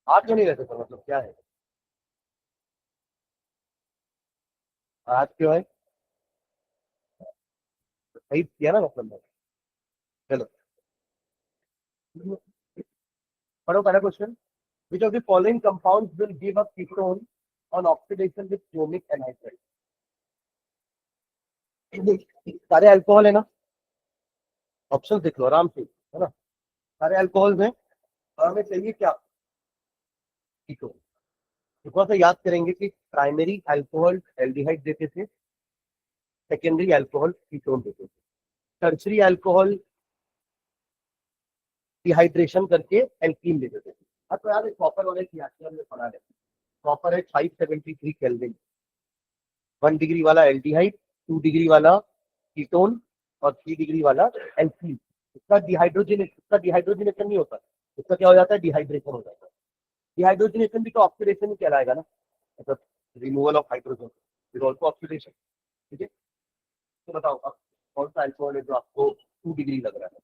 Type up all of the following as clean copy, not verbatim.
हाथ क्यों नहीं रहते सर, मतलब क्या है? हाथ क्यों है? सही किया ना मतलब मैंने। चलो पढ़ो पहला question. Which of the following compounds will give a ketone on oxidation with chromic anhydride? सारे अल्कोहल है ना, ऑप्शन देख लो आराम से, है ना। सारे अल्कोहल हैं और हमें चाहिए क्या? कीटोन। तो थोड़ा सा याद करेंगे कि प्राइमरी अल्कोहल एल्डिहाइड देते थे, सेकेंडरी अल्कोहल कीटोन देते थे, टर्शरी अल्कोहल डिहाइड्रेशन करके एल्कीन देते थे। हाँ तो यार कॉपर वाले रिएक्शन हमने पढ़ा है। कॉपर है 573 केल्विन, 1 डिग्री वाला एल्डिहाइड, 2 डिग्री वाला कीटोन और 3 डिग्री वाला एल्कीन। इसका डिहाइड्रोजनेशन नहीं होता, इसका क्या हो जाता है? डिहाइड्रेशन हो जाता है। डिहाइड्रोजनेशन भी तो ऑक्सीडेशन ही कहलाएगा ना, मतलब removal of hydrogen is also oxidation. ठीक है, तो बताओ अब कौन सा अल्कोहल है जो आपको 2 डिग्री लग रहा है?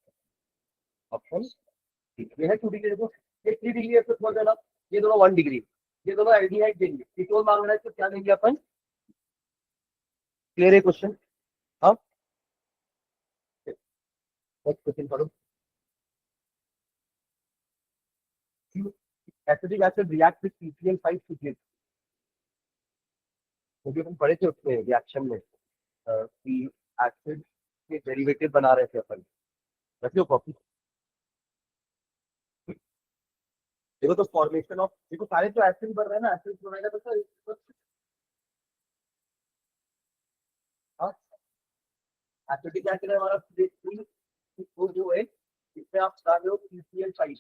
ऑप्शन ये है 2 डिग्री। देखो ये 3 डिग्री है तो बोल देना, ये दोनों 1 डिग्री, ये दोनों एल्डिहाइड देंगे, कीटोन मांग रहा है तो क्या देंगे अपन? क्लियर है क्वेश्चन? हाँ, नेक्स्ट क्वेश्चन पढ़ो। Acidic acid react with CCl5 to give, क्योंकि हम पढ़े थे उसमें रिएक्शन में कि एसिड के डेरिवेटिव बना रहे थे अपन। रख लो कॉपी। देखो तो फॉर्मेशन ऑफ, देखो सारे तो एसिड बन रहे हैं ना, एसिड बनाएगा तो सर। हाँ, एसिडिक एसिड है हमारा वो जो है, इसमें आप डाल रहे हो CCl5।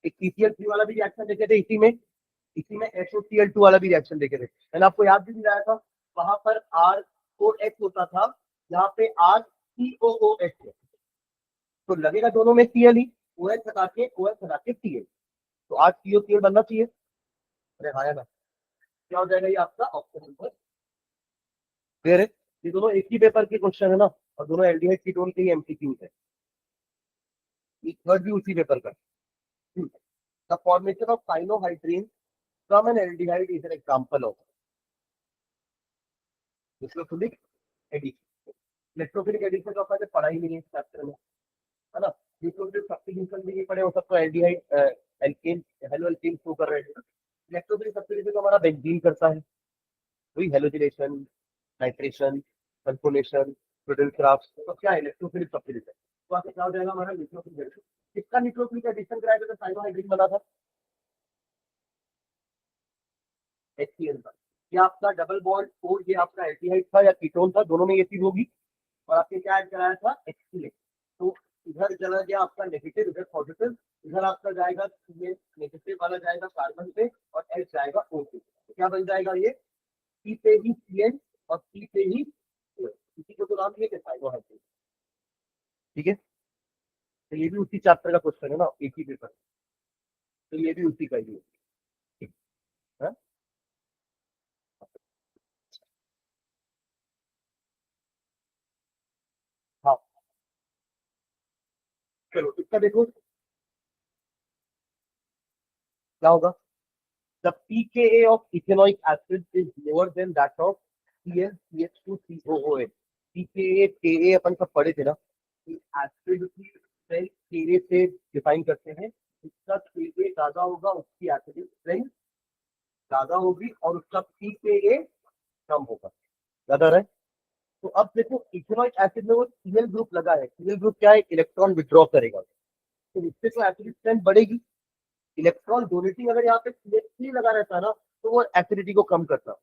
एक CCl3 वाला भी रिएक्शन देखे थे इसी में SOCl2 वाला भी रिएक्शन देखे थे, मैंने आपको याद भी दिलाया था। वहां पर ROH होता था, यहाँ पे RCOOH है, तो लगेगा दोनों में Cl ही। OH हटा के Cl, तो RCOCl बनना चाहिए। अरे हाँ यार, क्या हो जाएगा ये आपका ऑप्शन नंबर? क्लियर है? ये दोनों एक ही पेपर के क्वेश्चन है ना, और दोनों एल्डिहाइड कीटोन के ही MCQ है। ये थर्ड भी उसी पेपर का। The formation of cyanohydrin from an aldehyde is an example of electrophilic addition. Electrophilic addition का अपन ने पढ़ा ही नहीं है इस चैप्टर में, है ना। न्यूक्लियोफिलिक सब्स्टिट्यूशन भी नहीं पढ़े, वो सब तो aldehyde alkane haloalkane show कर रहे हैं। इलेक्ट्रोफिलिक सब्स्टिट्यूशन तो हमारा बेंजीन करता है, वही हेलोजिनेशन, नाइट्रेशन, सल्फोनेशन, प्रोडल क्राफ्ट, तो क्या है इलेक्ट्रोफिलिक सब्स्टिट्यूशन। तो आपका क्या हो जाएगा हमारा न्यूक्लियोफिलिक एडिशन। किसका न्यूक्लियोफिलिक एडिशन कराया था साइनोहाइड्रिन बना था? HCl का। ये आपका डबल बॉन्ड ओ, ये आपका एल्डिहाइड था या कीटोन था, दोनों में ये चीज होगी। और आपने क्या ऐड कराया था? HCl। तो इधर चला गया आपका नेगेटिव, इधर पॉजिटिव, इधर आपका जाएगा, ये नेगेटिव वाला जाएगा कार्बन पे और H जाएगा O पे, तो क्या बन जाएगा ये? C पे ही Cl और C पे ही OH। इसी को तो नाम ये कहता है। ठीक है, तो ये भी उसी चैप्टर का क्वेश्चन है ना, एक ही पेपर, तो ये भी उसी का ही है। हाँ चलो इसका देखो क्या होगा। The pKa of ethanoic acid is lower than that of ClCH2COOH। pKa Ka अपन सब पढ़े थे ना, कि एसिड की स्ट्रेंथ Ka से डिफाइन करते हैं। इसका Ka ज्यादा होगा, उसकी एसिडिक स्ट्रेंथ ज्यादा होगी, और उसका pKa कम होगा। ज्यादा रहे। तो अब देखो इथेनॉइक एसिड में वो Cl ग्रुप लगा है, Cl ग्रुप क्या है? इलेक्ट्रॉन विड्रॉ करेगा, तो इससे तो एसिडिक स्ट्रेंथ बढ़ेगी। इलेक्ट्रॉन डोनेटिंग अगर यहाँ पे CH3 लगा रहता है ना, तो वो एसिडिटी को कम करता।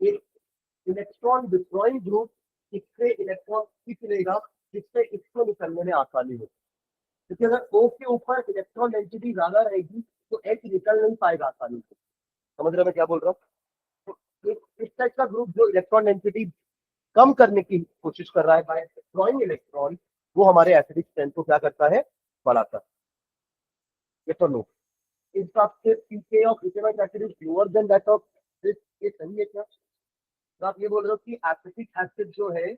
इलेक्ट्रॉन विड्रॉइंग ग्रुप, इससे इलेक्ट्रॉन खींच लेगा, जिससे इसको निकलने में आसानी हो। क्योंकि अगर O के ऊपर इलेक्ट्रॉन डेंसिटी ज्यादा रहेगी तो H निकल नहीं पाएगा आसानी से। समझ रहे मैं क्या बोल रहा हूँ? तो इस टाइप का ग्रुप जो इलेक्ट्रॉन डेंसिटी कम करने की कोशिश कर रहा है बाय विड्रॉइंग इलेक्ट्रॉन, वो हमारे एसिडिक स्ट्रेंथ को क्या करता है? बढ़ाता है। ये तो नो, इस हिसाब से PK of ethanoic acid is lower than that of this, ये सही है क्या? तो आप ये बोल रहे हो कि एसिटिक एसिड जो है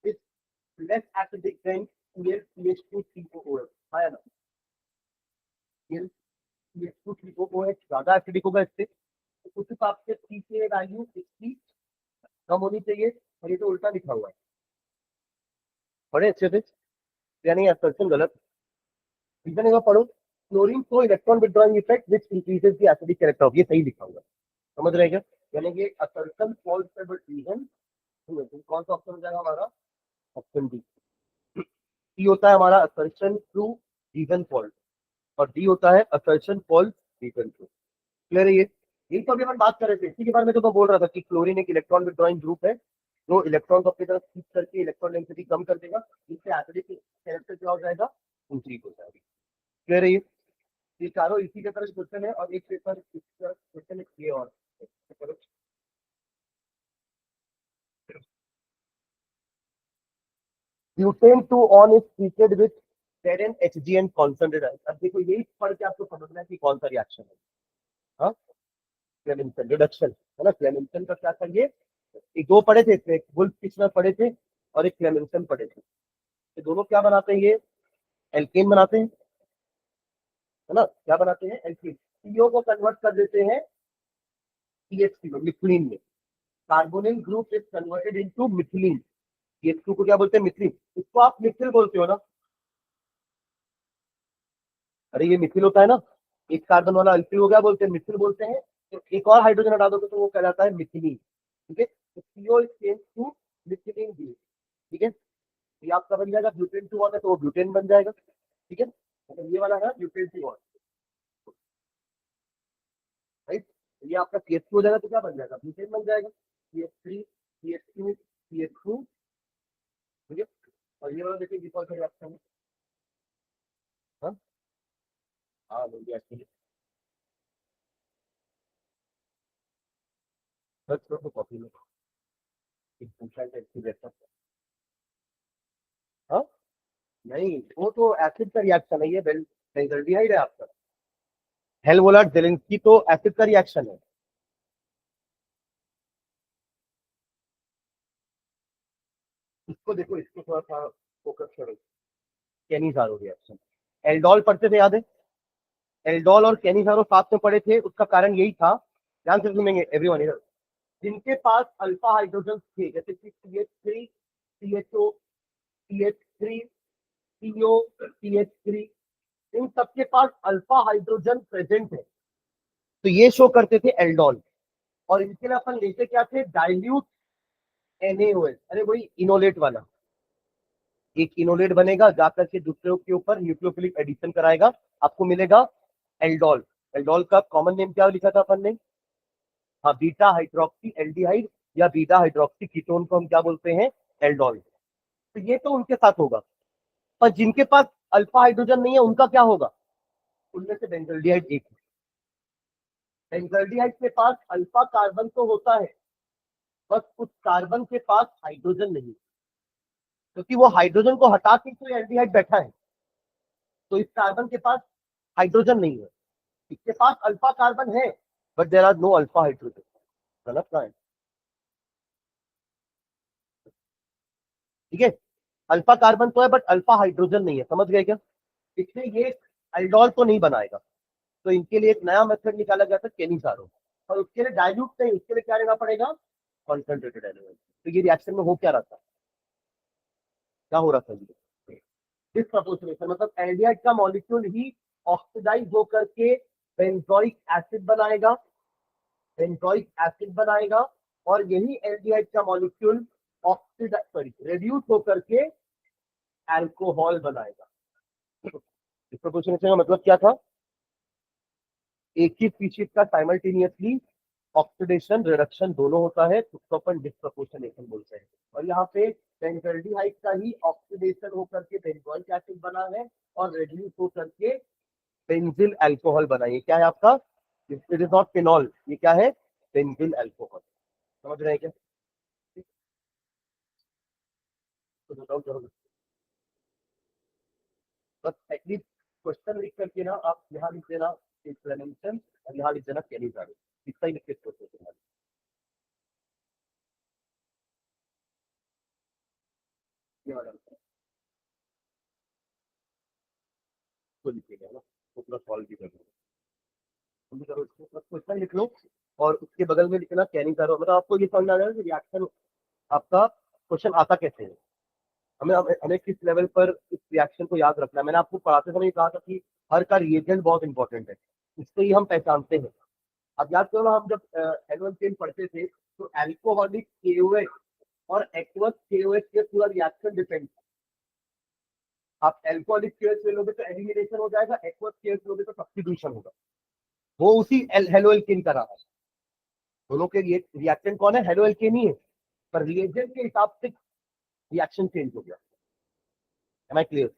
is less acidic then ClCH2COOH, है ना? CH2 ज्यादा एसिडिक होगा इससे, तो उस हिसाब से C की वैल्यू इसकी कम होनी चाहिए, और ये तो उल्टा लिखा हुआ है। पढ़े अच्छे से, यानी असर्शन गलत। रीजन एक बार पढ़ो, क्लोरीन को electron withdrawing effect which increases the acidic character of, ये सही लिखा हुआ है, समझ रहे हैं क्या? यानी कि असर्शन फॉल्स पे बट रीजन, कौन सा ऑप्शन हो जाएगा हमारा? Option D. सी होता है हमारा असर्शन थ्रू रीजन फॉल्ट, और डी होता है assertion false reason true. Clear है ये? यही तो अभी हम बात कर रहे थे, इसी के बारे में तो मैं बोल रहा था कि क्लोरीन एक इलेक्ट्रॉन विड्रॉइंग ग्रुप है जो इलेक्ट्रॉन को अपनी तरफ खींच करके इलेक्ट्रॉन डेंसिटी कम कर देगा, जिससे एसिडिक कैरेक्टर क्या हो जाएगा? इंक्रीज हो जाएगा। क्लियर है ये चारों इसी के तरह क्वेश्चन है, और एक पेपर क्वेश्चन है ये, और butane 2 one is treated with सेरेन HGN कॉन्सेंट्रेटेड। अब देखो यही पढ़ के आपको समझना है कि कौन सा रिएक्शन है। हाँ, क्लेमेंसन रिडक्शन है ना, क्लेमेंसन का क्या था ये दो पढ़े थे, एक वुल्फ किस्मर पढ़े थे और एक क्लेमेंसन पढ़े थे। ये दोनों क्या बनाते हैं? ये एल्केन बनाते हैं, है ना? क्या बनाते हैं? एल्केन। सीओ को कन्वर्ट कर देते हैं CH3 में, मिथिलीन में। Carbonyl group is converted into methylene. CH2 को क्या बोलते हैं? मिथिलीन। इसको आप मिथिल बोलते हो ना? अरे ये मिथिल होता है ना, एक कार्बन वाला अल्किल हो गया, बोलते हैं मिथिल बोलते हैं। तो एक और हाइड्रोजन हटा दोगे तो वो कहलाता है मिथिलीन। ठीक है, तो CO is change to methylene group. ठीक है, ये आपका बन जाएगा ब्यूटेन 2 है तो वो ब्यूटेन बन जाएगा। ठीक है, मतलब ये वाला है ब्यूटेन 2, राइट? ये आपका CH2 हो जाएगा तो क्या बन जाएगा? ब्यूटेन बन जाएगा। CH3 CH2 CH2। ठीक है, और ये वाला देखिए डिफॉल्ट रिएक्शन है। हाँ हाँ, मिल गया, ठीक है। सर्च करो कॉपी में, एक पूछा है इसकी जैसा। हाँ, नहीं वो तो एसिड का रिएक्शन है, ये बेंजल्डिहाइड है आपका। हेलवोलाट जेलेंस्की तो एसिड का रिएक्शन है। इसको देखो, इसको थोड़ा सा फोकस करो। कैनिजारो रिएक्शन, एल्डोल पढ़ते थे, याद है? एल्डोल और कैनिजारो साथ में पढ़े थे, उसका कारण यही था, ध्यान से सुनेंगे एवरीवन इधर। जिनके पास अल्फा हाइड्रोजन थे, जैसे कि CH3 CHO CH3 CO CH3, इन सबके पास अल्फा हाइड्रोजन प्रेजेंट है, तो ये शो करते थे एल्डोल। और इनके लिए अपन लेते क्या थे? डाइल्यूट NaOH, अरे वही इनोलेट वाला। एक इनोलेट बनेगा, जाकर के दूसरे के ऊपर न्यूक्लियोफिलिक एडिशन कराएगा, आपको मिलेगा एल्डोल। एल्डोल का कॉमन नेम क्या लिखा था अपन ने? हाँ, बीटा हाइड्रोक्सी एल्डिहाइड या बीटा हाइड्रोक्सी कीटोन को हम क्या बोलते हैं? एल्डोल। तो ये तो उनके साथ होगा, पर जिनके पास अल्फा हाइड्रोजन नहीं है उनका क्या होगा? उनमें से बेंजल्डिहाइड एक है। बेंजल्डिहाइड के पास अल्फा कार्बन तो होता है, बस उस कार्बन के पास हाइड्रोजन नहीं, क्योंकि वो हाइड्रोजन को हटा के तो एल्डिहाइड बैठा है, तो इस कार्बन के पास हाइड्रोजन नहीं है। इसके पास अल्फा कार्बन है, but there are no alpha hydrogen. गलत ना है? ठीक है, अल्फा कार्बन तो है बट अल्फा हाइड्रोजन नहीं है, समझ गए क्या? इसलिए ये एल्डोल तो नहीं बनाएगा, तो इनके लिए एक नया मेथड निकाला गया था, केनिसारो। और उसके लिए डाइल्यूट नहीं, उसके लिए क्या लेना पड़ेगा? Concentrated element. तो ये रिएक्शन में हो क्या रहा था? क्या हो रहा था ये? डिसप्रपोर्शनेशन, मतलब एल्डिहाइड का मॉलिक्यूल ही ऑक्सीडाइज होकर के बेंजोइक एसिड बनाएगा, बेंजोइक एसिड बनाएगा, और यही एल्डिहाइड का मॉलिक्यूल ऑक्सीडाइज सॉरी रेड्यूस होकर के अल्कोहल बनाएगा। डिसप्रपोर्शनेशन का मतलब क्या था? एक ही स्पीशीज का साइमल्टेनियसली ऑक्सीडेशन रिडक्शन दोनों होता है, तो उसको अपन डिसप्रपोर्शनेशन बोलते हैं। और यहाँ पे बेंजल्डिहाइड का ही ऑक्सीडेशन होकर के बेंजोइक एसिड बना है, और रेड्यूस होकर के बेंजिल अल्कोहल बना। ये क्या है आपका? इट इज नॉट फिनॉल, ये क्या है? Benzyl alcohol. समझ रहे हैं क्या? तो बताओ जरूर, बस एटलीस्ट क्वेश्चन लिख करके ना आप यहाँ लिख देना एक्सप्लेनेशन, और यहाँ लिख देना कैनिजारो, इतना ही लिख के क्वेश्चन ये वाला को लिखेगा ना, तो पूरा सॉल्व भी कर देगा। करो इसको, बस क्वेश्चन लिख लो और उसके बगल में लिखना कैनिंग करो, मतलब आपको ये समझ आ जाएगा कि रिएक्शन आपका क्वेश्चन आता कैसे है। हमें हमें हमें किस लेवल पर इस रिएक्शन को याद रखना है। मैंने आपको पढ़ाते समय कहा था कि हर का रिएजेंट बहुत इंपॉर्टेंट है, इससे ही हम पहचानते हैं। अब याद करो ना, हम जब एनुअल चेन पढ़ते थे तो एल्कोहलिक केओएच और एक्वस केओएच के पूरा रिएक्शन डिपेंड। आप एल्कोहलिक केओएच ले लोगे तो एलिमिनेशन हो जाएगा, एक्वस केओएच लोगे तो सब्स्टिट्यूशन होगा। वो उसी हेलो एल्केन का रहा है। दोनों के रिएक्शन कौन है, हेलो एल्केन ही है, पर रिएजेंट के हिसाब से रिएक्शन चेंज हो गया। Am I clear?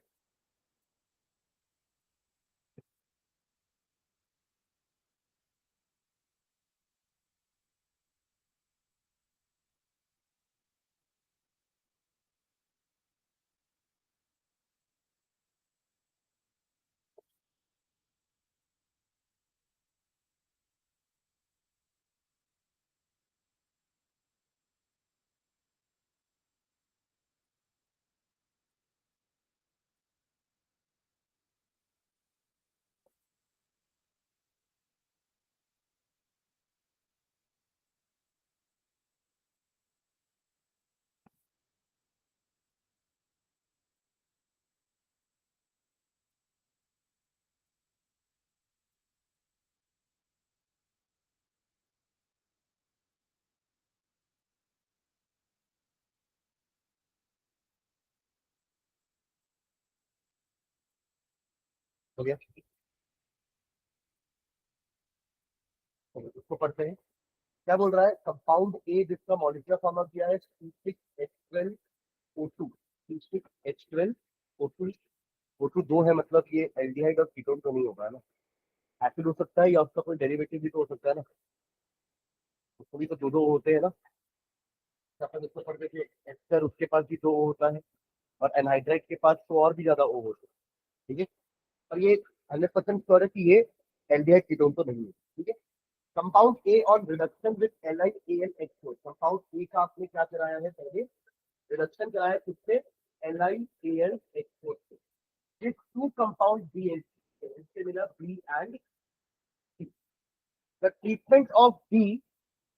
हो गया, उसको पढ़ते हैं। क्या बोल रहा है, कंपाउंड ए जिसका मॉलिक्यूलर फॉर्मूला दिया है C6H12O2, C6H12O2। O2 दो है, मतलब ये एल्डिहाइड और कीटोन तो नहीं होगा ना, एसिड हो सकता है या उसका कोई डेरिवेटिव भी तो हो सकता है ना, उसको भी तो दो दो होते हैं ना। अपन इसको पढ़ते थे एस्टर, उसके पास भी दो O होता है, और एनहाइड्राइड के पास तो और भी ज्यादा O होते हैं। ठीक है, और ये 100% श्योर है कि ये एल्डिहाइड कीटोन तो नहीं है। ठीक है, compound A on reduction with LiAlH4। Compound A का आपने क्या कराया है, पहले रिडक्शन कराया है किससे, LiAlH4 से। This to compound B and C, इससे मिला B and C. The treatment of B,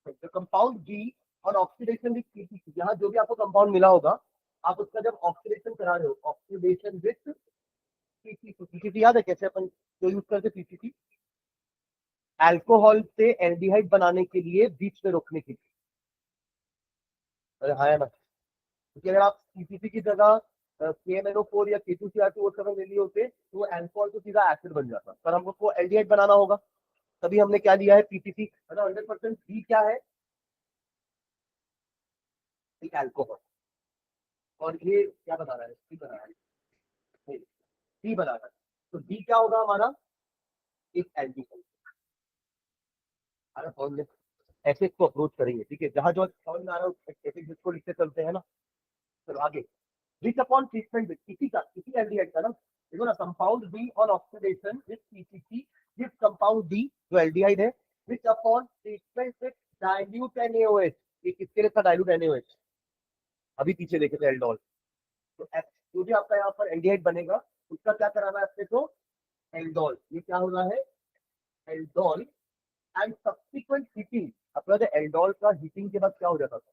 the compound B on oxidation with PCC, यहाँ जो भी आपको कंपाउंड मिला होगा, आप उसका जब ऑक्सीडेशन करा रहे हो, ऑक्सीडेशन विद पीसीसी, पीसीसी याद है कैसे अपन जो यूज करते, पीसीसी अल्कोहल से एल्डिहाइड बनाने के लिए बीच में रोकने के लिए। अरे हाँ है ना, क्योंकि अगर आप पीसीसी की जगह KMNO4 या K2Cr2O7 ले लिए होते तो अल्कोहल तो सीधा एसिड बन जाता, पर हमको एल्डिहाइड बनाना होगा, तभी हमने क्या लिया है, पीसीसी। मतलब 100% बी क्या है, एक अल्कोहल, और ये क्या बना रहा है, सी बना रहा है, सी बना रहा है, तो बी क्या होगा हमारा, एक एल्कोहल। अरे समझ में, ऐसे इसको अप्रोच करेंगे। ठीक है, जहां जो समझ में आ रहा है ऐसे जिसको लिखते चलते हैं ना। चलो आगे, which upon treatment with किसी का, किसी एल्डिहाइड का ना, देखो ना, compound B on oxidation with PCC give compound D जो एल्डिहाइड है, which upon treatment with dilute NaOH, ये किसके लिए था डाइल्यूट NaOH, अभी पीछे देखे थे एल्डोल। तो जो भी आपका यहाँ पर एल्डिहाइड बनेगा उसका क्या कराना है अपने को, एल्डोल। ये क्या हो रहा है, एल्डोल, एंड सब्सिक्वेंट हीटिंग। अपना जो एल्डोल का हीटिंग के बाद क्या हो जाता था,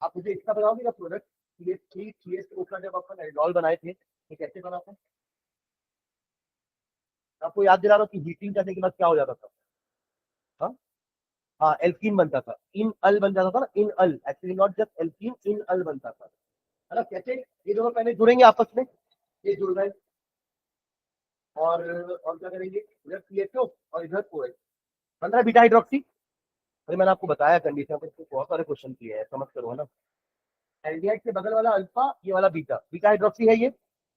आप मुझे इसका बताओगे ना प्रोडक्ट, CH3CH2 का जब अपन एल्डोल बनाए थे ये कैसे बना था, आपको याद दिला रहा हूँ कि हीटिंग करने के बाद क्या हो जाता था। हाँ, हाँ एल्कीन बनता था, इन अल बन जाता था ना, इन अल, एक्चुअली नॉट जस्ट एल्कीन, इन अल बनता था। है ना, कैसे ये दोनों पहले जुड़ेंगे आपस में, ये जुड़ गए, और क्या करेंगे, इधर CHO और इधर OH, बन रहा है बीटा हाइड्रोक्सी। अरे मैंने आपको बताया कंडीशन पर, बहुत सारे क्वेश्चन किए हैं, समझ करो है ना। एल्डिहाइड के बगल वाला अल्फा, ये वाला बीटा, बीटा हाइड्रोक्सी है ये।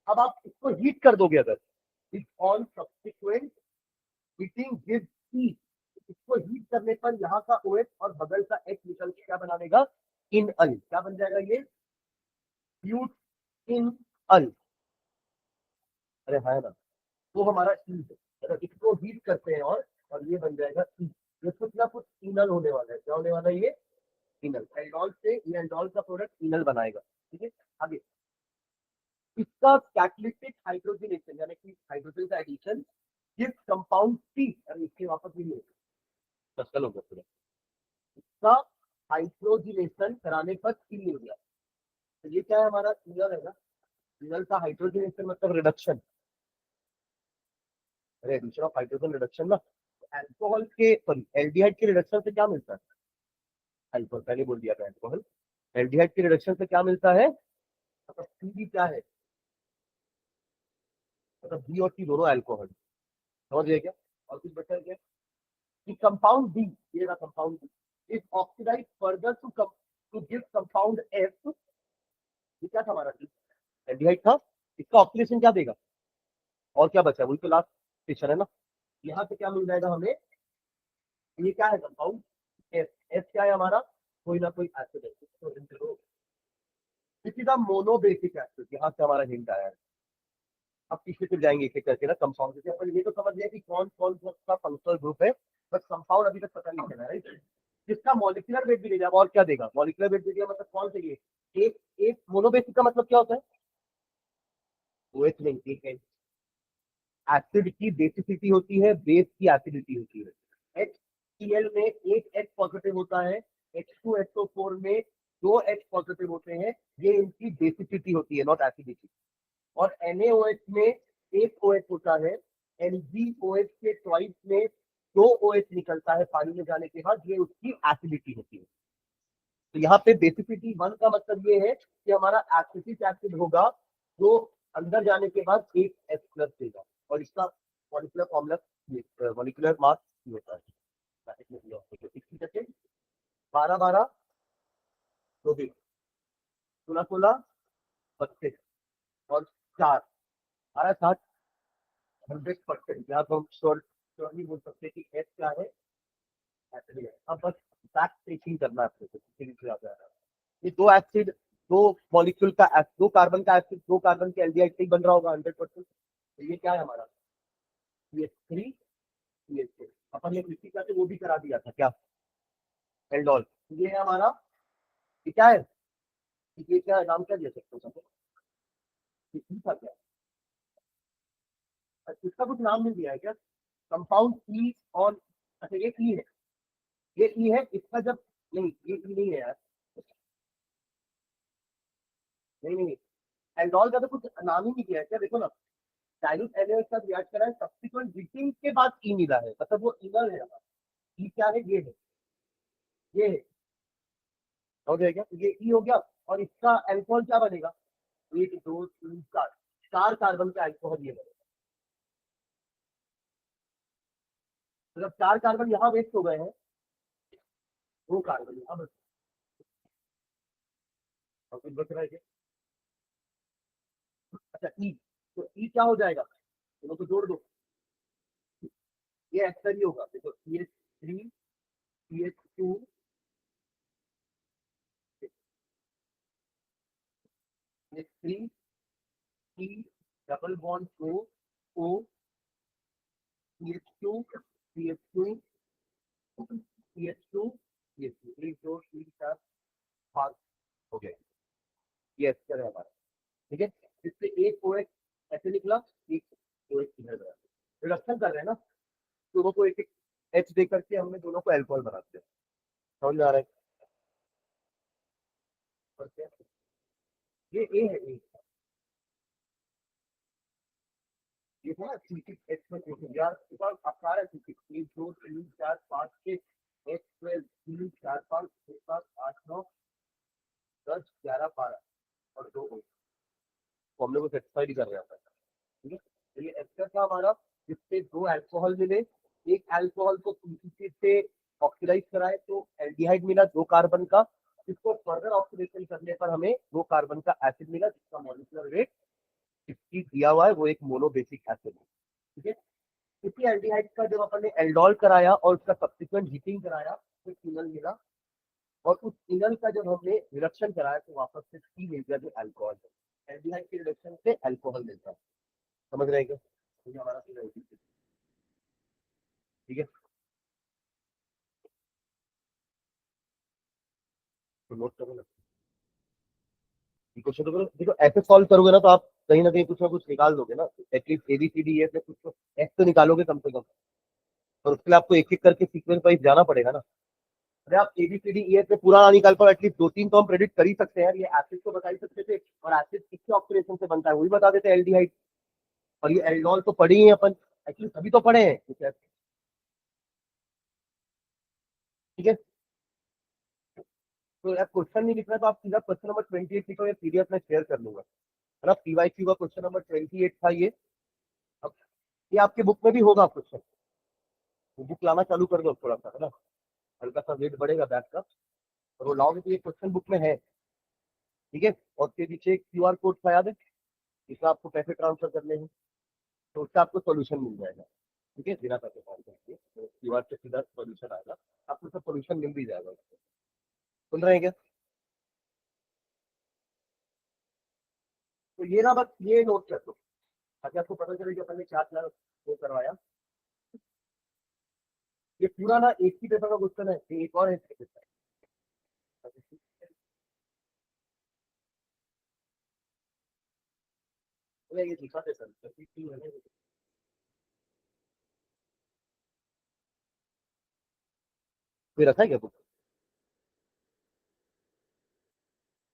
अब आप इसको हीट कर दोगे अगर, it on subsequent heating give C, इसको हीट करने पर यहाँ का OH और बगल का H निकल के क्या बना देगा, इन अल, क्या बन जाएगा ये, ब्यूट इन अल। अरे हाँ ना, वो हमारा ई है, अगर इसको हीट करते हैं और ये बन जाएगा ई। ये कुछ ना कुछ इनल होने वाला है, क्या होने वाला है ये, इनल। एल्डोल से ये एल्डोल का प्रोडक्ट इनल बनाएगा। ठीक है, आगे, इसका कैटलिटिक हाइड्रोजनेशन यानी कि हाइड्रोजन का एडिशन जिस कंपाउंड सी, अरे इसके वापस भी नहीं कल हो गया पूरा, इसका हाइड्रोजिनेशन कराने पर सी हो गया। तो ये क्या है हमारा इनल है ना, इनल का हाइड्रोजिनेशन मतलब रिडक्शन, अरे एडिशन ऑफ हाइड्रोजन रिडक्शन ना। अल्कोहल के सॉरी एल्डिहाइड के रिडक्शन से क्या मिलता है, अल्कोहल पहले बोल दिया था अल्कोहल, एल्डिहाइड के रिडक्शन से क्या मिलता है, मतलब सी भी क्या है, मतलब बी और सी दोनों अल्कोहल, समझ गए क्या। और कुछ बचा है क्या कि कंपाउंड डी, ये ना compound D is oxidise further to give compound F, ये क्या था हमारा एल्डिहाइड था, इसका ऑक्सीडेशन क्या देगा, और क्या बचा है, वही तो लास्ट स्टेशन है ना। यहाँ पे क्या मिल जाएगा हमें, ये क्या है कंपाउंड एफ, एफ क्या है हमारा, कोई ना कोई एसिड है, this is a monobasic acid, यहाँ से हमारा हिंट आया है। अब पीछे फिर जाएंगे एक एक करके ना कंपाउंड से, अपन ये तो समझ लिया कि कौन कौन सा फंक्शनल ग्रुप है, बस कंपाउंड अभी तक पता नहीं चला, राइट। जिसका मॉलिक्यूलर वेट भी दे दिया, और क्या देगा, मॉलिक्यूलर वेट दे दिया मतलब कौन सा, ये एक एक मोनोबेसिक का मतलब क्या होता है, OH नहीं, ठीक है, एसिड की बेसिसिटी होती है, बेस की एसिडिटी होती है। HCl में एक H पॉजिटिव होता है, H2SO4 में दो H पॉजिटिव होते हैं, ये इनकी बेसिसिटी होती है, नॉट एसिडिटी। और NaOH में एक OH होता है, NaOH के ट्वाइस में दो OH निकलता है पानी में जाने के बाद, ये उसकी एसिडिटी होती है। तो यहाँ पे बेसिसिटी 1 का मतलब ये है कि हमारा एसिटिक एसिड होगा जो अंदर जाने के बाद एक H प्लस देगा, और इसका मॉलिक्यूलर फॉर्मूला मॉलिक्यूलर मास होता है 12 12 24 16 16 32 और 4 12 100%, यहाँ तो हम श्योरली बोल सकते हैं कि एस क्या है, एसिड है। अब बस बैक ट्रेसिंग करना है आपको, ये दो एसिड, दो मॉलिक्यूल का दो कार्बन का एसिड, दो कार्बन के एल्डिहाइड से ही बन रहा होगा 100%। तो ये क्या है हमारा CH3 CH4, अपन ने किसी का तो वो भी करा दिया था क्या, एल्डोल। ये है हमारा, ये क्या है, ये क्या है, नाम क्या दे सकते हो, इसका क्या है, इसका कुछ नाम नहीं दिया है क्या, कंपाउंड ई और, अच्छा ये ई है, ये ई है इसका जब, नहीं ये ई नहीं है यार, नहीं नहीं, एल्डोल का तो कुछ नाम ही नहीं दिया है क्या, देखो ना, डाइल्यूट एल्डिहाइड के साथ रिएक्ट करा है, सब्सिक्वेंट हीटिंग के बाद ई मिला है, मतलब वो इनर है, ई क्या है, ये है, हो जाएगा, ये ई हो गया। और इसका एल्कोहल क्या बनेगा, एक दो तीन चार, चार कार्बन का एल्कोहल ये बनेगा, मतलब चार कार्बन यहाँ वेस्ट हो गए हैं, दो कार्बन यहाँ बच, और कुछ बच रहा है क्या? अच्छा ई, तो ई क्या हो जाएगा, दोनों को जोड़ दो, ये एक्सर ही होगा, देखो CH3 CH2 CH3 C double bond O CH2 CH2 CH2 CH2, एक दो तीन चार पाँच हो गए, ये एक्सर है हमारा, ठीक है। इससे एक OH ऐसे निकला, एक OH इधर गया, रिडक्शन कर रहे हैं ना, दोनों को एक एक H दे करके हमने दोनों को एल्कोहल बनाते हैं, समझ में आ रहा है। और क्या? ये ए है, ए, ये था C6 H यार, ऊपर आकार है C6, एक दो तीन चार पाँच छः H12 तीन चार पाँच छः सात आठ नौ 10 11 12 और दो OH, तो हमने को सेटिस्फाइड कर रहा था, ठीक है। तो ये एक्स्ट्रा था हमारा, जिससे दो अल्कोहल मिले, एक अल्कोहल को पीसीसी से ऑक्सीडाइज कराए तो एल्डिहाइड मिला दो कार्बन का, इसको फर्दर ऑक्सीडेशन करने पर हमें दो कार्बन का एसिड मिला, जिसका मॉलिक्यूलर वेट 60 दिया हुआ है, वो एक मोनोबेसिक एसिड है, ठीक है। इसी एल्डिहाइड का जब अपन ने एल्डोल कराया और उसका सब्सिक्वेंट हीटिंग कराया तो इनल मिला, और उस इनल का जब हमने रिडक्शन कराया तो वापस से सी मिल गया, जो अल्कोहल है, एल्डिहाइड के रिडक्शन से अल्कोहल मिलता है, समझ रहे हैं क्या, तो ये हमारा ठीक है। तो नोट करो ना, क्वेश्चन तो करो, देखो ऐसे सॉल्व करोगे ना तो आप कहीं ना कहीं कुछ ना कुछ निकाल दोगे ना, एटलीस्ट ABCD EF में कुछ तो एक्स तो निकालोगे कम से कम। और उसके लिए आपको एक एक करके सीक्वेंस वाइज जाना पड़ेगा ना। अरे आप ABCD EF में पूरा ना निकाल पाओ, एटलीस्ट दो तीन तो हम प्रेडिक्ट कर ही सकते हैं यार। ये एसिड तो बता ही सकते थे, और एसिड किसके ऑक्सीडेशन से बनता है वही बता देते, एल्डिहाइड। और ये एल्डोल तो पढ़ी ही हैं अपन, एक्चुअली सभी तो पढ़े हैं, ठीक है। तो यार क्वेश्चन नहीं लिखना, तो आप सीधा क्वेश्चन नंबर 28 लिखो, या PDF में शेयर कर लूंगा, है ना। PYQ का क्वेश्चन नंबर 28 था ये। अब ये आपके बुक में भी होगा क्वेश्चन, बुक लाना चालू कर दो थोड़ा सा, है ना। हल्का सा वेट बढ़ेगा बैग का, और वो लाओगे तो ये क्वेश्चन बुक में है, ठीक है। और उसके पीछे एक QR कोड था, याद है, इसमें आपको पैसे ट्रांसफर करने हैं, तो उससे आपको सोल्यूशन मिल जाएगा, ठीक है। बिना पैसे ट्रांसफर किए तो QR से सीधा सोल्यूशन आएगा, आपको सब सोल्यूशन मिल भी जाएगा। सुन रहे हैं क्या? तो ये ना, बस ये नोट कर दो ताकि आपको पता चले कि अपन ने क्या क्या वो करवाया। ये पूरा ना एक ही पेपर का क्वेश्चन है, ये एक और है इसके पेपर। ये दिखाते सर, कोई रखा है क्या बुक?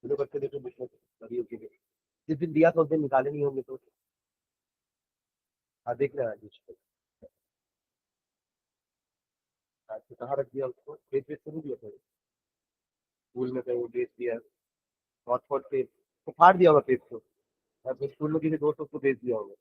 मेरे बच्चे देखो बुक में अभी होगी, जिस दिन दिया था उस दिन निकाले नहीं होंगे तो। हाँ देख रहे हैं आज आज तो कहाँ रख दिया उसको, पेज पेज तो नहीं दिया था स्कूल में, कहीं भेज दिया, हॉटस्पॉट पे तो फाड़ दिया होगा पेज को, अपने स्कूल में किसी दोस्त को भेज दिया होगा।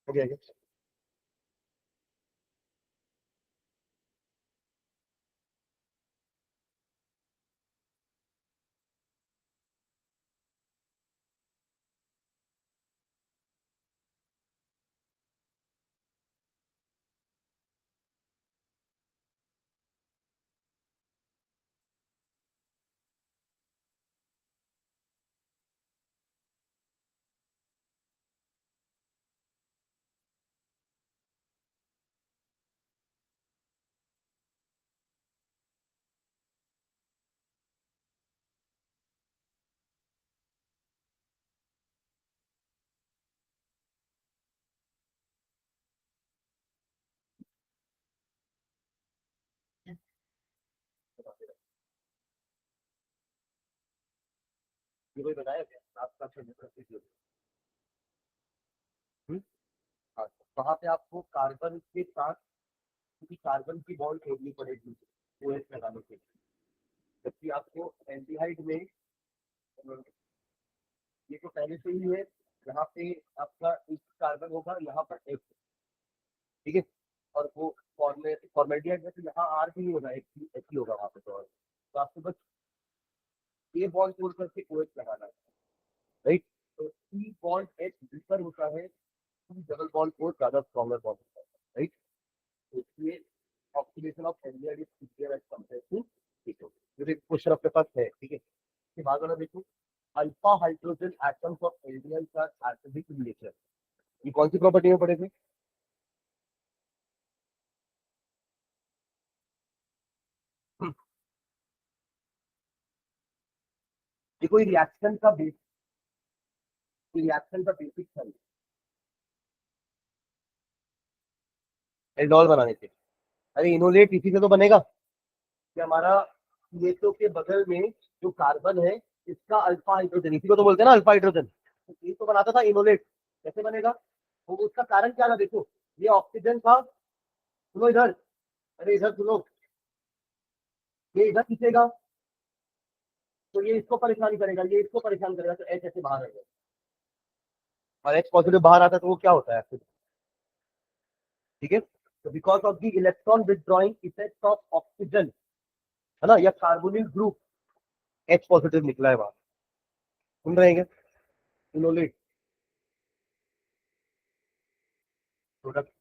हो गया क्या? ये कोई बताया क्या आपका अच्छा? हाँ, तो वहाँ पे आपको कार्बन के साथ किसी कार्बन की बॉन्ड छोड़नी पड़ेगी OH लगाने के लिए, जबकि आपको एल्डिहाइड में ये तो पहले से ही है, यहाँ पे आपका एक कार्बन होगा, यहाँ पर एक, ठीक है। और वो फॉर्मेलिटीहाइड में तो यहाँ R भी नहीं होगा, एक ही होगा वहाँ पे, तो आपको बस ये बॉन्ड छोड़ करके OH लगाना है, राइट। तो C बॉन्ड H डीपर होता है, C डबल बॉन्ड O ज्यादा स्ट्रॉन्गर बॉन्ड होता है, राइट। तो इसलिए oxidation of aldehyde is easier as compare to ketone. जो एक क्वेश्चन आपके पास है, ठीक है। इसके बाद वाला देखो, alpha hydrogen atoms of aldehydes are acidic in nature, ये कौन सी प्रॉपर्टी में पड़े थे? ये कोई रिएक्शन का बेसिक था, एल्डोल बनाने के। अरे इनोलेट इसी से तो बनेगा कि हमारा सीएचओ के बगल में जो कार्बन है, इसका अल्फा हाइड्रोजन, इसी को तो बोलते हैं ना अल्फा हाइड्रोजन, तो ये तो बनाता था इनोलेट। कैसे बनेगा? तो उसका कारण क्या था देखो, ये ऑक्सीजन था, सुनो इधर, अरे इधर सुनो, ये इधर खींचेगा, तो ये इसको परेशान करेगा, ये इसको परेशान करेगा, तो H ऐसे बाहर आएगा। और H पॉजिटिव बाहर आता है तो वो क्या होता है फिर? ठीक है, तो because of the electron withdrawing effect of oxygen, है ना, या कार्बोनिल ग्रुप, H पॉजिटिव निकला है बाहर। सुन रहे हैं? इनोलेट प्रोडक्ट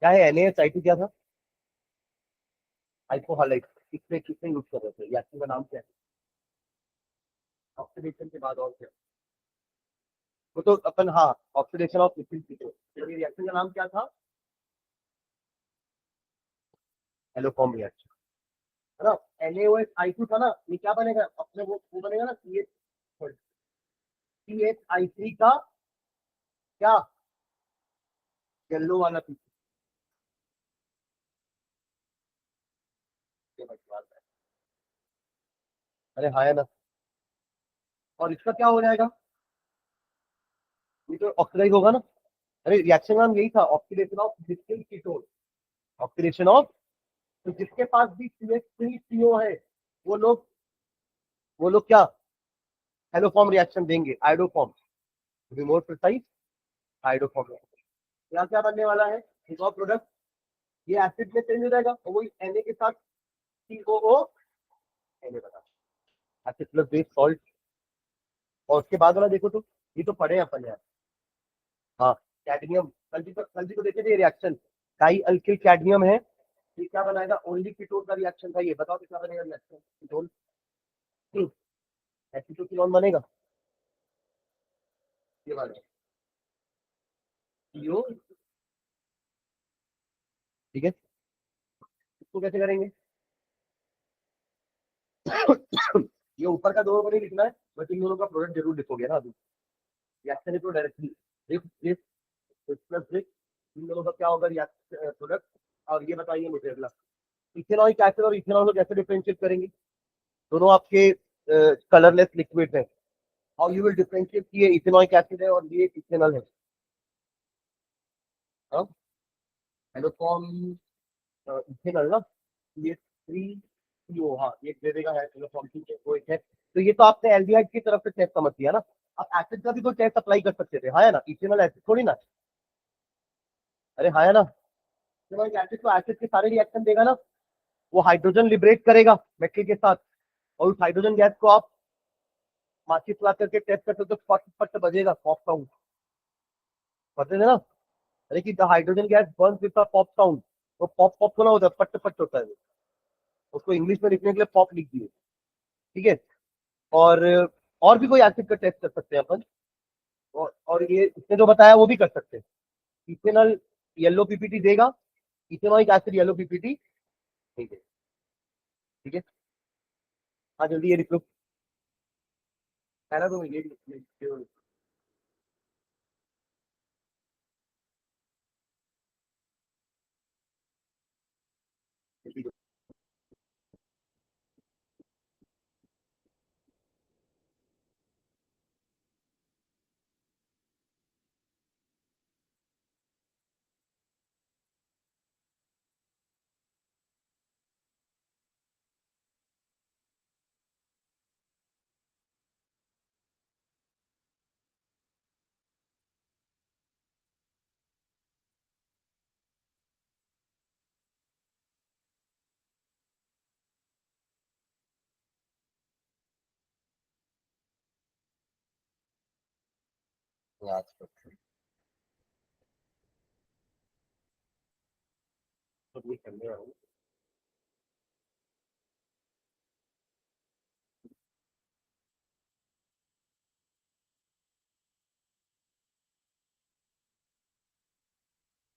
क्या है? NaSi2 क्या था? अल्कोहलाइड। किसने किसने यूज कर रहे थे? रिएक्शन का नाम क्या है? ऑक्सीडेशन के बाद और क्या? वो तो अपन, हाँ, oxidation of Mithil ketone. Reaction का नाम क्या था? एलोफॉर्म रिएक्शन, है ना। NaOH था ना, ये क्या बनेगा अपने? वो बनेगा ना CH3 का क्या? येलो वाला पीस। अरे हाँ, है ना। और इसका क्या हो जाएगा? ये तो ऑक्सीडाइज होगा ना। अरे रिएक्शन का नाम यही था, oxidation of Mithil ketone. Oxidation of, तो जिसके पास भी CH3CO है, वो लोग वो लोग क्या हेलोफॉर्म रिएक्शन देंगे, iodoform. To be more precise, iodoform reaction. यहाँ क्या बनने वाला है? एक और प्रोडक्ट, ये एसिड में चेंज हो जाएगा, और वही Na के साथ COO Na बना, एसिड प्लस बेस सॉल्ट। और उसके बाद वाला देखो तो, ये तो पढ़े हैं अपन यार। हाँ, कैडमियम। कल भी तो देखे थे रिएक्शन, डाई अल्किल कैडमियम है। ये क्या बनाएगा? ओनली कीटोन का रिएक्शन था ये। बताओ क्या बनेगा रिएक्शन? कीटोन, एसिटोकिनोन बनेगा। ये वाला CO, ठीक है। इसको कैसे करेंगे? ये ऊपर का दोनों को नहीं लिखना है, बट इन दोनों का प्रोडक्ट जरूर लिखोगे ना अभी। रिएक्शन है तो डायरेक्टली दिस प्लस दिस, इन दोनों का क्या होगा रिएक्शन प्रोडक्ट। और ये बताइए मुझे अगला, इथेनॉइक एसिड और इथेनॉल को कैसे डिफरेंशिएट करेंगे? दोनों आपके कलरलेस लिक्विड है। हाउ यू विल डिफरेंशिएट कि ये इथेनॉइक एसिड है और ये इथेनॉल है? हाँ, हेलोफॉर्म इथेनॉल ना, ये 3CO, हाँ, ये दे देगा है हेलोफॉर्म, ठीक है, वो एक है। तो ये तो आपने एल्डिहाइड की तरफ से टेस्ट समझ लिया ना। आप एसिड का भी तो टेस्ट अप्लाई कर सकते थे, हाँ, है ना। इथेनॉल एसिड थोड़ी ना। अरे हाँ, है ना। एसिड तो एसिड के सारे रिएक्शन देगा ना। वो हाइड्रोजन लिबरेट करेगा मेटल के साथ, और उस हाइड्रोजन गैस को आप माचिस ला करके टेस्ट करते हो तो फट फट बजेगा, पॉप साउंड। पता है ना। अरे कि the hydrogen gas Burns with pop sound. वो पॉप पॉप थोड़ा होता है, फट फट होता है। उसको इंग्लिश में लिखने के लिए पॉप लिख दिए, ठीक है। और और भी कोई एसिड का टेस्ट कर सकते हैं अपन। और ये इसने जो बताया वो भी कर सकते हैं। इथेनॉल येलो पीपीटी देगा, इथेनॉइक एसिड येलो पीपीटी नहीं देगा, ठीक है। हाँ, जल्दी ये लिख लो। पहला तो ये याद करते तो ये करने वाला हूँ।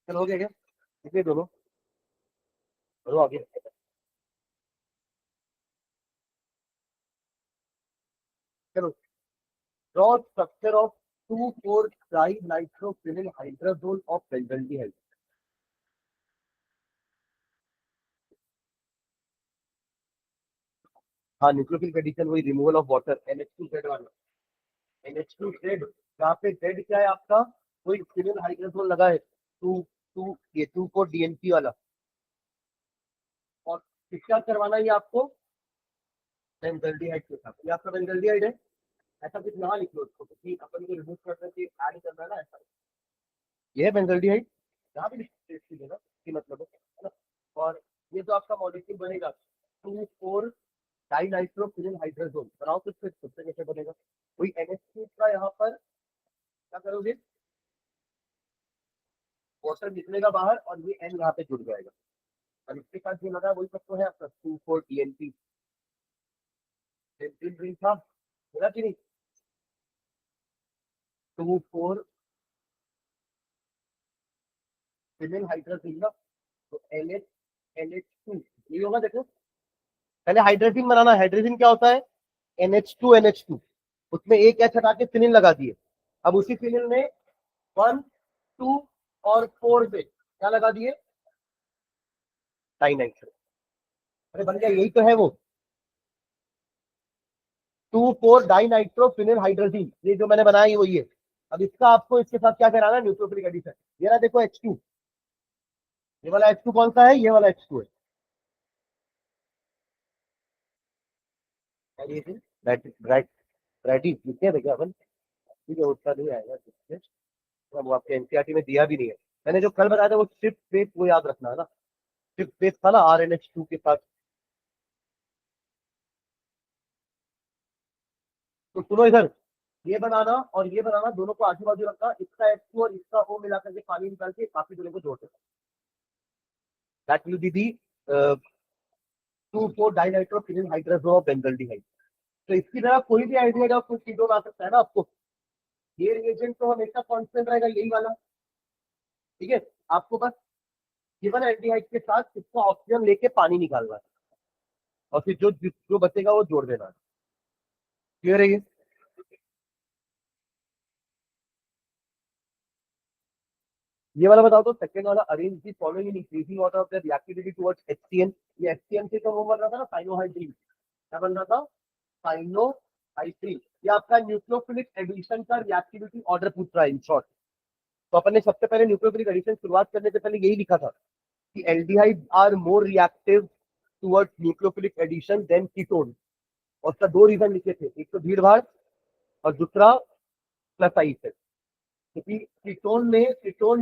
चलो, हो गया क्या? कितने दोनों? चलो आगे। चलो, draw structure of 2,4 tri nitrophenyl hydrazone of benzaldehyde. हाँ, न्यूक्लियोफिलिक एडिशन वही रिमूवल ऑफ वाटर, NH2Z वाला। NH2Z, जहाँ पे Z क्या है आपका? कोई फिनिल हाइड्राजोल लगा है, टू टू ये 2,4 DNP वाला। और किसका करवाना है ये आपको? बेंजल्डिहाइड के साथ, ये आपका बेंजल्डिहाइड है। ऐसा कुछ यहाँ लिख लो उसको, क्योंकि अपन को रिमूव करना चाहिए, ऐड करना है ना ऐसा। ये है बेंजल्डिहाइड, यहाँ भी लिख देना कि मतलब है ना। और ये जो आपका मॉलिक्यूल बनेगा 2,4 डाइनाइट्रोफिनिल हाइड्रोजोन, बनाओ तो फिर सबसे कैसे बनेगा। वही NH2 का यहाँ पर क्या करोगे, वाटर निकलेगा बाहर और ये N यहाँ पे जुड़ जाएगा, और इसके साथ जो लगा वही सब तो है आपका 2,4 TNT। टेंसिल रिंग था, बोला कि नहीं, 2,4 फिनिल हाइड्रोजन ना, तो NH2 ये होगा। देखो पहले हाइड्रोजन बनाना, हाइड्रोजन क्या होता है, NH2 उसमें एक एच हटा के फिनिल लगा दिए। अब उसी फिनिल में 1, 2 और 4 पे क्या लगा दिए, डाइनाइट्रो। अरे बन गया, यही तो है वो 2,4 डाइनाइट्रोफिनिल हाइड्रोजन, ये जो मैंने बनाया वही है। अब इसका आपको इसके साथ क्या कराना है, न्यूक्लियोफिलिक एडिशन। ये रहा देखो H2, ये वाला H2 कौन सा है, ये वाला H2 है। ब्राइटी लिखे देखिए अपन, ठीक है, उसका नहीं आएगा ठीक है। तो वो आपके एनसीईआरटी में दिया भी नहीं है। मैंने जो कल बताया था वो शिफ्ट फेस, वो याद रखना है ना। शिफ्ट फेस था ना RNH2 के साथ। तो सुनो इधर, ये बनाना और ये बनाना दोनों को आजू बाजू रखना, इसका H2 और इसका O मिला करके पानी निकाल के काफी दोनों को जोड़ देना। That will be the 2,4 dinitrophenyl hydrogen of benzaldehyde. तो इसकी तरह कोई भी आइडिया का कोई कीटोन आ सकता है ना आपको। ये रिएजेंट तो हमेशा कांस्टेंट रहेगा, यही वाला, ठीक है। आपको बस गिवन एल्डिहाइड के साथ इसका ऑक्सीजन लेके पानी निकालना है, और फिर जो जो बचेगा वो जोड़ देना है। क्लियर है ये। ये वाला बताओ तो, सेकंड वाला, arrange the following in increasing order of the reactivity towards HCN। ये HCN से तो वो बन रहा था ना, साइनोहाइड्रीन। क्या बन रहा था, साइनोहाइड्रीन। ये आपका न्यूक्लियोफिलिक एडिशन का रिएक्टिविटी ऑर्डर पूछ रहा है इन शॉर्ट। तो अपन ने सबसे पहले न्यूक्लियोफिलिक एडिशन शुरुआत करने से पहले यही लिखा था कि aldehyde are more reactive towards nucleophilic addition than ketone. और उसका दो रीजन लिखे थे, एक तो भीड़ भाड़ और दूसरा प्लस है। क्योंकि कीटोन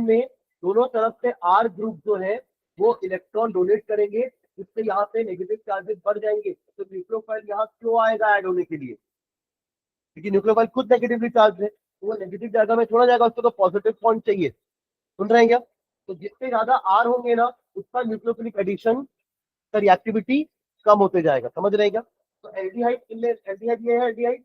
में दोनों तरफ से आर ग्रुप जो है वो इलेक्ट्रॉन डोनेट करेंगे, जिससे यहाँ पे नेगेटिव चार्जेस बढ़ जाएंगे। तो न्यूक्लियोफाइल यहाँ क्यों आएगा ऐड होने के लिए, क्योंकि न्यूक्लियोफाइल खुद नेगेटिवली चार्ज है, तो वो नेगेटिव जगह में छोड़ा जाएगा, उसको तो पॉजिटिव पॉइंट चाहिए। सुन रहे हैं क्या। तो जितने ज्यादा आर होंगे ना, उसका न्यूक्लियोफिलिक एडिशन का रिएक्टिविटी कम होते जाएगा। समझ रहे हैं क्या। तो एल्डिहाइड, एल्डिहाइड ये है एल्डिहाइड,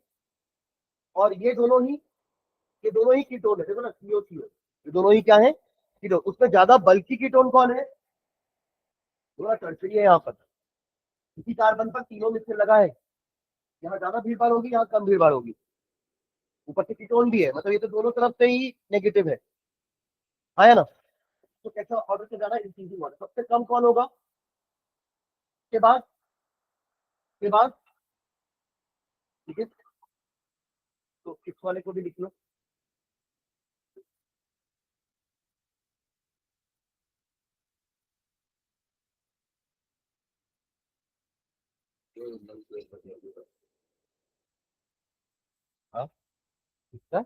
और ये दोनों ही कीटोन है, देखो ना, CO CO, ये दोनों ही क्या है, कीटोन। उसमें ज्यादा बल्कि कीटोन कौन है, थोड़ा टर्सरी है यहाँ पर। इसी कार्बन पर तीनों मित्र लगा है, यहाँ ज्यादा भीड़ भाड़ होगी, यहाँ कम भीड़ भाड़ होगी। ऊपर से कीटोन भी है, मतलब ये तो दोनों तरफ से ही नेगेटिव है। आया ना। तो कैसा ऑर्डर से ज्यादा इंक्रीजिंग ऑर्डर, सबसे कम कौन होगा, के बाद, के बाद, ठीक है। तो इस वाले को भी लिख लो। हाँ, इसका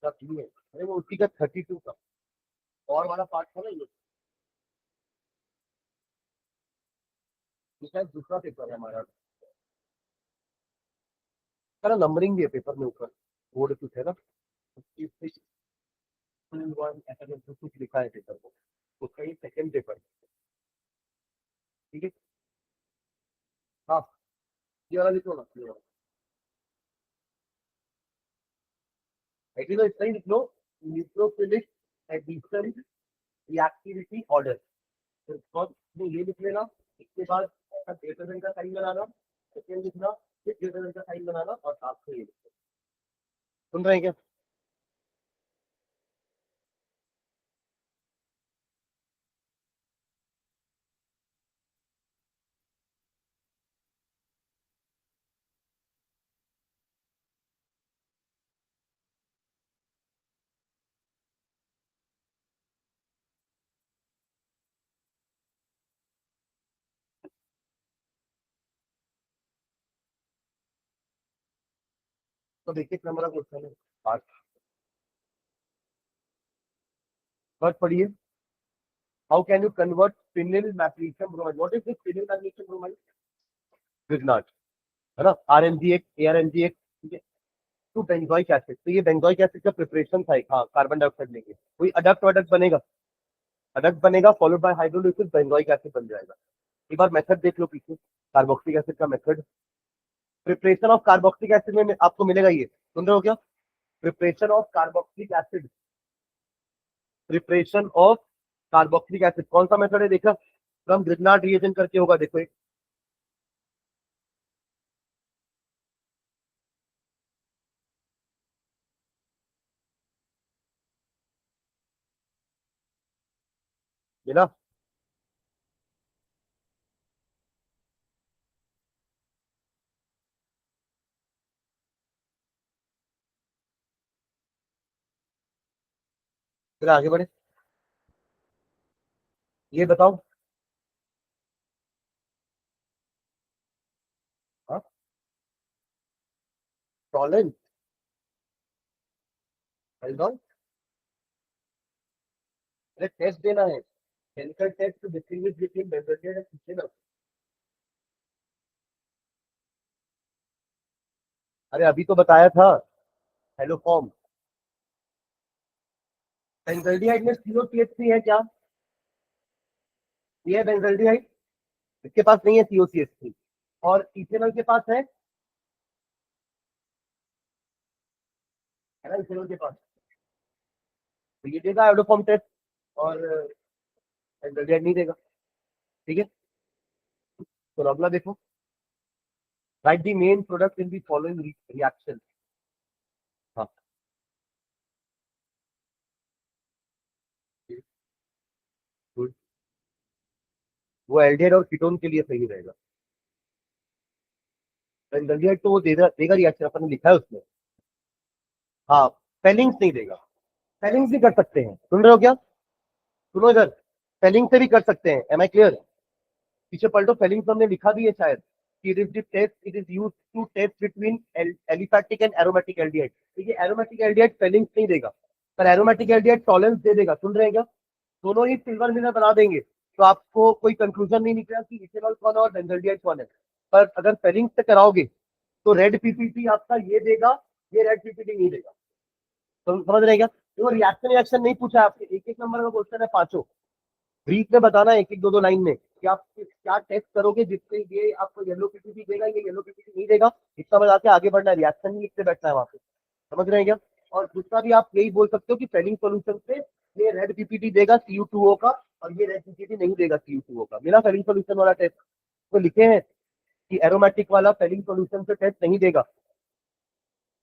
सब ठीक है। अरे वो उसी का 32 का और वाला पार्ट था ना, ये शायद दूसरा पेपर है हमारा। सारा नंबरिंग भी है पेपर में ऊपर, बोर्ड कुछ है ना, 2, 1 ऐसा करके कुछ लिखा है पेपर को, उसका ये सेकंड पेपर है, ठीक है। हाँ, ये वाला लिखो ना, ये वाला एक्चुअली तो इतना ही लिख लो, न्यूक्लियोफिलिक एडिशन रिएक्टिविटी ऑर्डर। तो ये लिख लेना, इसके बाद डेटाजन का साइन बनाना, सेकेंड लिखना, फिर डेटाजन का साइन बनाना, और आपको ये लिखना। सुन रहे हैं क्या। तो देखिए नंबर का क्वेश्चन है। पाँच वर्ड पढ़िए। How can you convert phenyl magnesium bromide? What is this phenyl magnesium bromide? Grignard, है ना, आरएमजी एक, एआरएमजी एक, ठीक है, टू बेंजोइक एसिड। तो ये बेंजोइक एसिड का प्रिपरेशन था एक, हाँ, कार्बन डाइऑक्साइड लेंगे, कोई अडक्ट वडक्ट बनेगा, अडक्ट बनेगा, followed by hydrolysis, benzoic acid बन जाएगा। एक बार मेथड देख लो पीछे, कार्बोक्सिलिक एसिड का method. Preparation of carboxylic acid में आपको मिलेगा ये, सुन रहे हो क्या? Preparation of carboxylic acid, preparation of carboxylic acid कौन सा मेथड है देखा? फ्रॉम ग्रिग्नार्ड रिएजेंट करके होगा, देखो एक। मिला? फिर आगे बढ़े, ये बताओ। हाँ, टॉलेंट, हेल्डॉन, अरे टेस्ट देना है, chemical test to distinguish between benzoic and phenol. अरे अभी तो बताया था, हेलो फॉर्म। बेंजल्डिहाइड में COCH3 है क्या? ये है बेंजल्डिहाइड, इसके पास नहीं है COCH3। और इथेनॉल के पास है ना, इथेनॉल के पास। तो ये देगा एडोफॉर्म टेस्ट, और बेंजल्डिहाइड नहीं देगा, ठीक है। तो अगला देखो, right the main product in the following reaction. हाँ, गुड। वो एल्डिहाइड और कीटोन के लिए सही रहेगा। बेंजल्डिहाइड तो वो देगा देगा रिएक्शन, अपन ने लिखा है उसमें। हाँ, पेलिंग्स नहीं देगा। पेलिंग्स भी कर सकते हैं, सुन रहे हो क्या? सुनो इधर, पेलिंग से भी कर सकते हैं, एम आई क्लियर? पीछे पलटो, फेलिंग्स हमने लिखा भी है शायद, कि it is the test, it is used to test between aliphatic and aromatic aldehyde. ठीक है, एरोमेटिक एल्डिहाइड फेलिंग्स नहीं देगा, पर एरोमेटिक एल्डिहाइड टॉलेंस दे देगा, सुन रहे हैं क्या? दोनों ही सिल्वर मिलर बना देंगे, तो आपको कोई कंक्लूजन नहीं निकला कि इथेनॉल कौन है और बेंजल्डिहाइड कौन है। पर अगर फेलिंग्स से कराओगे तो रेड पीपीटी आपका ये देगा, ये रेड पीपीटी नहीं देगा। तो समझ रहे हैं क्या? देखो, रिएक्शन रिएक्शन नहीं पूछा आपसे, एक एक नंबर का क्वेश्चन है पांचों। ब्रीफ में बताना है, एक एक दो दो लाइन में कि आप क्या टेस्ट करोगे जिससे ये आपको येलो पीपीटी देगा, ये येलो पीपीटी नहीं देगा, इतना बता के आगे बढ़ना है, रिएक्शन नहीं लिखते बैठना है वहां पे। समझ रहे हैं क्या? और दूसरा भी आप यही बोल सकते हो कि फेलिंग सोल्यूशन से ये रेड पीपीटी देगा CU2O का, और ये रेड पीपीटी नहीं देगा CU2O का। मेरा फेलिंग सोल्यूशन वाला टेस्ट तो लिखे हैं कि एरोमेटिक वाला फेलिंग सोल्यूशन से टेस्ट नहीं देगा।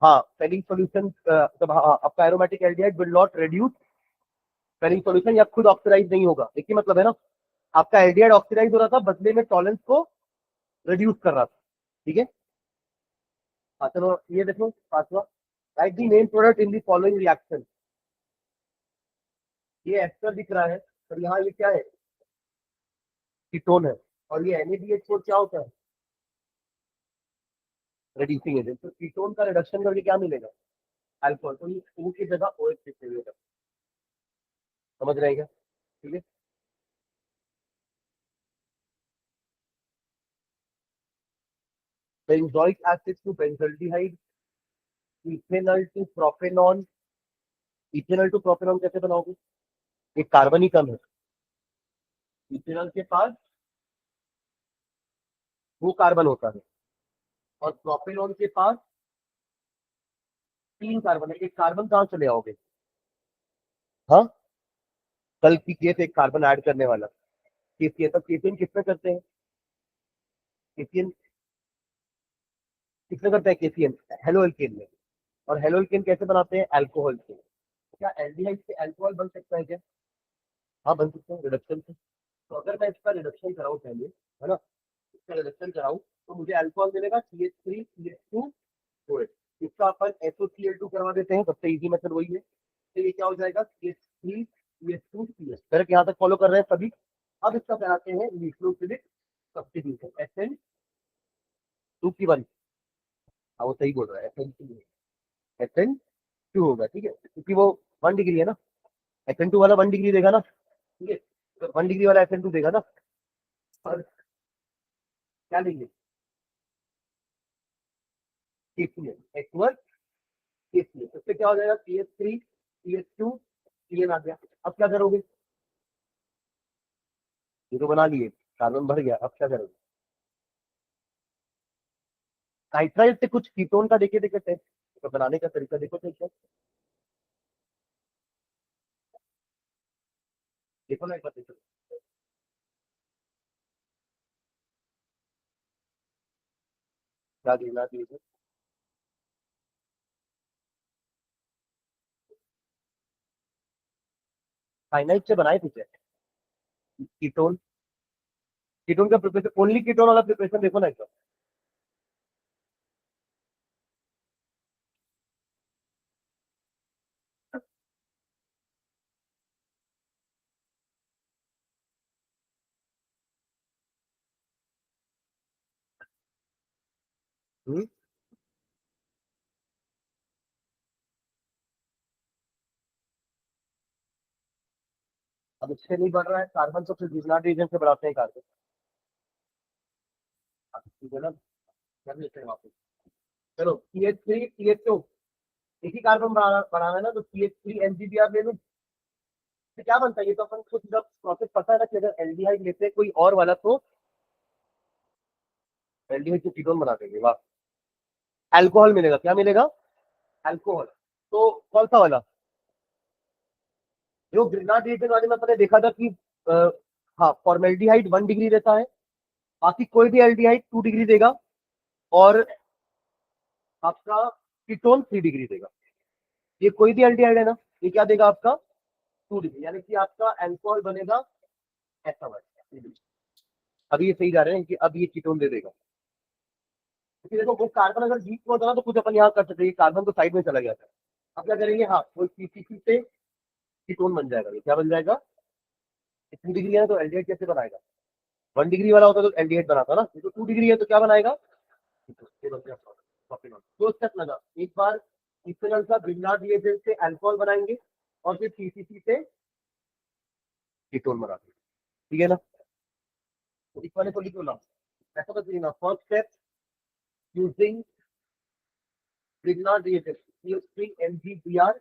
हाँ, फेलिंग सोल्यूशन, मतलब हाँ, आपका aromatic aldehyde will not reduce Fehling solution, या खुद ऑक्सीडाइज नहीं होगा, एक ही मतलब है ना। आपका एल्डिहाइड ऑक्सीडाइज हो रहा था, बदले में टॉलेंस को रिड्यूस कर रहा था, ठीक है। हाँ चलो, ये देखो पांचवा, right the main product in the following reaction. ये एस्टर दिख रहा है, पर यहाँ ये क्या है? कीटोन है। और ये NaBH4 क्या होता है? Reducing agent. तो कीटोन का रिडक्शन करके क्या मिलेगा? अल्कोहल। तो ये O की जगह OH लिख देगा। समझ रहे हैं क्या? ठीक है। Benzoic acid to benzaldehyde, ethanol to propanone. Ethanol to propanone कैसे बनाओगे? एक कार्बन ही कम है, इथेनॉल के पास दो कार्बन होता है, और प्रोपेनॉन के पास तीन कार्बन है, एक कार्बन कहाँ चले आओगे? हाँ, कल की केस एक कार्बन ऐड करने वाला, केसीएन। तो केसीएन किसमें करते हैं? केसीएन किसमें करते हैं? केसीएन हेलो एल्केन में। और हेलो एल्केन कैसे बनाते हैं? अल्कोहल से। क्या एल्डिहाइड से अल्कोहल बन सकता है क्या? हाँ, बन सकता है रिडक्शन से। तो अगर मैं इसका रिडक्शन कराऊं पहले, है ना, इसका रिडक्शन कराऊं, तो मुझे अल्कोहल मिलेगा CH3CH2 OH। इसका अपन SOCl2 करवा देते हैं, सबसे इजी मेथड वही है। तो ये क्या हो जाएगा? CH3CH2CH। डायरेक्ट यहाँ तक फॉलो कर रहे हैं सभी। अब इसका कराते हैं न्यूक्लियोफिलिक सब्स्टिट्यूशन, SN2 की 1। हाँ, वो सही बोल रहा है, SN2। SN2 होगा, ठीक है, क्योंकि वो 1 डिग्री है ना, SN2 वाला 1 डिग्री देगा ना, ठीक है, तो 1 डिग्री वाला SN2 देगा ना, और क्या लेंगे, H1 तो उससे क्या हो जाएगा, CH3 CH2 CN आ गया। अब क्या करोगे, ये तो बना लिए, कार्बन भर गया, अब क्या करोगे, नाइट्राइल से कुछ कीटोन का देखे देखे टेस्ट, तो बनाने का तरीका देखो तो क्या, देखो ना एक बार देखो, क्या देना चाहिए, साइनाइड से बनाए थे क्या कीटोन, कीटोन का प्रिपरेशन, ओनली कीटोन वाला प्रिपरेशन देखो ना एक बार। हम्म, अब इससे नहीं बढ़ रहा है कार्बन, तो फिर गिबनार्ड रीजन से बढ़ाते हैं कार्बन, ठीक है ना, कर लेते हैं वापस। चलो CH3 CH2, एक ही कार्बन बढ़ाना है ना, तो CH3 NCBr ले लो, तो क्या बनता है, ये तो अपन को जब प्रोसेस पता है ना कि अगर एल्डिहाइड लेते हैं कोई और वाला, तो एल्डिहाइड को कीटोन बना देंगे, वाह, अल्कोहल मिलेगा, क्या मिलेगा, अल्कोहल, तो कौन सा वाला, जो ग्रिनार्ड रिएक्शन वाले में अपने देखा था कि अ, हाँ, फॉर्मेल्डिहाइड 1 डिग्री देता है, बाकी कोई भी एल्डिहाइड 2 डिग्री देगा, और आपका कीटोन 3 डिग्री देगा, ये कोई भी एल्डिहाइड है ना, ये क्या देगा आपका 2 डिग्री, यानी कि आपका अल्कोहल बनेगा ऐसा वाला, अभी ये सही जा रहे हैं कि अब ये कीटोन दे देगा, क्योंकि देखो वो कार्बन अगर बीच में होता ना तो कुछ अपन यहाँ कर सकते हैं, कार्बन तो साइड में चला गया था, अब क्या करेंगे, हाँ, कोई पीसीसी से कीटोन बन जाएगा, ये क्या बन जाएगा, 3 डिग्री है तो एल्डिहाइड कैसे बनाएगा, 1 डिग्री वाला होता तो एल्डिहाइड बनाता ना, ये तो 2 डिग्री है तो क्या बनाएगा, दो स्टेप लगा, एक बार इथेनॉल का ग्रिग्नार्ड रिएजेंट से अल्कोहल बनाएंगे, और फिर पीसीसी से कीटोन बनाएंगे, ठीक है ना, तो इस वाले को लिखो ना, ऐसा बस लिखना, first step using Grignard reagent CH3NGBr,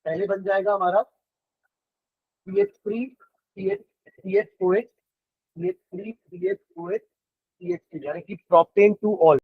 पहले बन जाएगा हमारा CH3 CH CH OH CH3 CH OH CH3, यानी कि प्रोपेन टू ऑल,